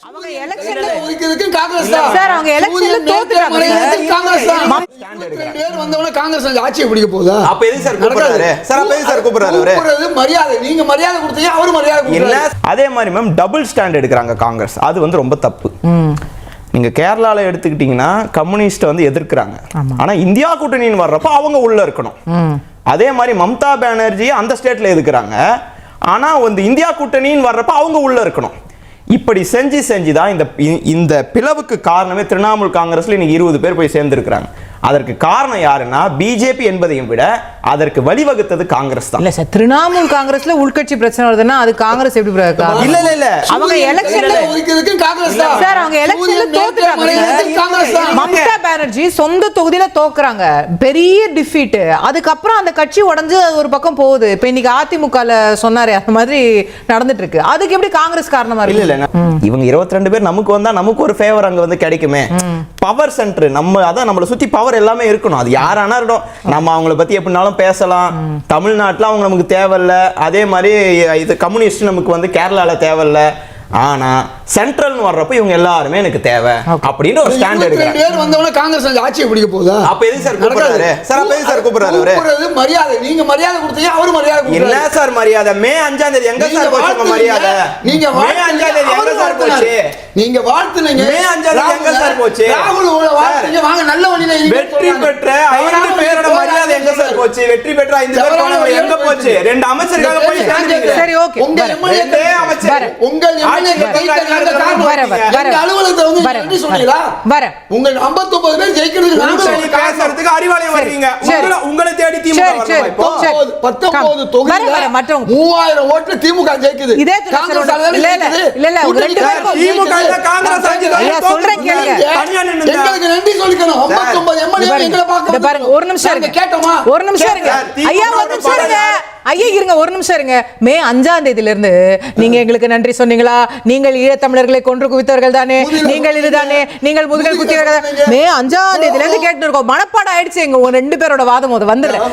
அவங்க எலெக்ஷன்ல ஒதுக்கியதுக்கு காங்கிரஸ் தான் சார் அவங்க எலெக்ஷன்ல தோத்துட்டாங்க காங்கிரஸ் தான் பேர் வந்தவன காங்கிரஸ் ஆட்சியை பிடிக்க போகுதா அப்ப எது சார் கூப்பிடுறாரு சார் அப்ப எது சார் கூப்பிடுறாரு கூப்பிடுறது மரியாதை நீங்க மரியாதை கொடுத்தீங்க அவரு மரியாதை கொடுக்கல அதே மாதிரி மேம் டபுள் ஸ்டாண்ட் எடுக்கிறாங்க காங்கிரஸ் அது வந்து ரொம்ப தப்பு நீங்க கேரளால எடுத்துக்கிட்டீங்கன்னா கம்யூனிஸ்ட் வந்து எதிர்க்கிறாங்க ஆனா இந்தியா கூட்டணின்னு வர்றப்ப அவங்க உள்ள இருக்கணும் அதே மாதிரி மம்தா பானர்ஜி அந்த ஸ்டேட்ல எதுக்குறாங்க ஆனா வந்து இந்தியா கூட்டணின்னு வர்றப்ப அவங்க உள்ள இருக்கணும் இப்படி செஞ்சுதான் இந்த பிளவுக்கு காரணமே திரிணாமுல் காங்கிரஸ்ல இன்னைக்கு 20 பேர் போய் சேர்ந்திருக்கிறாங்க அதற்கு காரணம் யாருன்னா பிஜேபி என்பதையும் விட அதற்கு வழிவகுத்தது காங்கிரஸ் தான் இல்ல சார் திரிணாமுல் காங்கிரஸ்ல உள்கட்சி பிரச்சனை வருதுன்னா அது காங்கிரஸ் எப்படி இல்ல அவங்க எலெக்ஷன்ல ஒதுக்கியதுக்கு காங்கிரஸ் தான் சார் அவங்க எலெக்ஷன்ல தோத்துட்டாங்க காங்கிரஸ் தான் மம்தா பானர்ஜி சொந்த தொகுதியில தோக்குறாங்க பெரிய டிஃபீட் அதுக்கப்புறம் அந்த கட்சி உடைஞ்சு ஒரு பக்கம் போகுது இப்ப இன்னைக்கு அதிமுகல சொன்னாரு அந்த மாதிரி நடந்துட்டு இருக்கு அதுக்கு எப்படி காங்கிரஸ் காரணமா இருக்கு இல்ல இவங்க 22 பேர் நமக்கு வந்தா நமக்கு ஒரு ஃபேவர் அங்க வந்து கிடைக்குமே பவர் சென்டர் நம்ம அதான் நம்மள சுத்தி பவர் எல்லாமே இருக்கணும் அது யாரானா இருக்கட்டும் நம்ம அவங்கள பத்தி எப்படினாலும் பேசலாம் தமிழ்நாட்டுல அவங்க நமக்கு தேவையில்ல அதே மாதிரி இது கம்யூனிஸ்ட் நமக்கு வந்து கேரளால தேவையில்ல ஆனா சென்ட்ரல்னு வர்றப்ப இவங்க எல்லாருமே எனக்கு தேவை அப்படின்ற ஒரு ஸ்டாண்ட் எடுக்கிறாங்க பேர் வந்தவன காங்கிரஸ் ஆட்சியை பிடிக்க போகுதா அப்ப எது சார் கூப்பிடுறாரு சார் அப்ப எது சார் கூப்பிடுறாரு கூப்பிடுறது மரியாதை நீங்க மரியாதை கொடுத்தீங்க அவரு மரியாதை கொடுக்கல என்ன சார் மரியாதை மே 5ஆம் தேதி எங்க சார் போச்சு உங்க மரியாதை நீங்க மே 5ஆம் தேதி எங்க சார் போச்சு நீங்க வாழ்த்துனீங்க மே 5ஆம் தேதி எங்க சார் போச்சு ராகுல் வாழ்த்துங்க வாங்க நல்ல வழியில வெற்றி பெற்ற 5 பேரோட மரியாதை எங்க சார் போச்சு வெற்றி பெற்ற 5 பேர் போனவங்க எங்க போச்சு ரெண்டு அமைச்சர்களாக போய் ஸ்டாண்ட் சரி ஓகே உங்க எம்எல்ஏ அமைச்சர் உங்க எம்எல்ஏ அலுவலகத்தை வந்து எப்படி சொன்னீங்களா உங்க 59 பேர் ஜெயிக்கிறதுக்கு பேசுறதுக்கு அறிவாலயம் வர்றீங்க உங்களை தேடி திமுக 19 தொகுதியில 3000 ஓட்டு திமுக ஜெயிக்குது இதே காங்கிரஸ் இல்ல உங்க ரெண்டு பேரும் திமுக காங்கிரஸ் சொல்றேன் கேளுங்க எங்களுக்கு நன்றி சொல்லிக்கணும் 59 எம்எல்ஏ எங்களை பார்க்க பாருங்க ஒரு நிமிஷம் இருங்க கேட்டோமா ஒரு நிமிஷம் இருங்க ஐயா ஒரு நிமிஷம் இருங்க ஐயா இருங்க ஒரு நிமிஷம் இருங்க மே 5ஆம் தேதியில இருந்து நீங்க எங்களுக்கு நன்றி சொன்னீங்களா நீங்கள் ஈழத்தமிழர்களை கொன்று குவித்தவர்கள் தானே நீங்கள் இதுதானே நீங்கள் முதுகல் குத்தியவர்கள் மே 5ஆம் தேதியில இருந்து கேட்டு இருக்கோம் மனப்பாடம் ஆயிடுச்சு எங்க ரெண்டு பேரோட வாதம் வந்துடல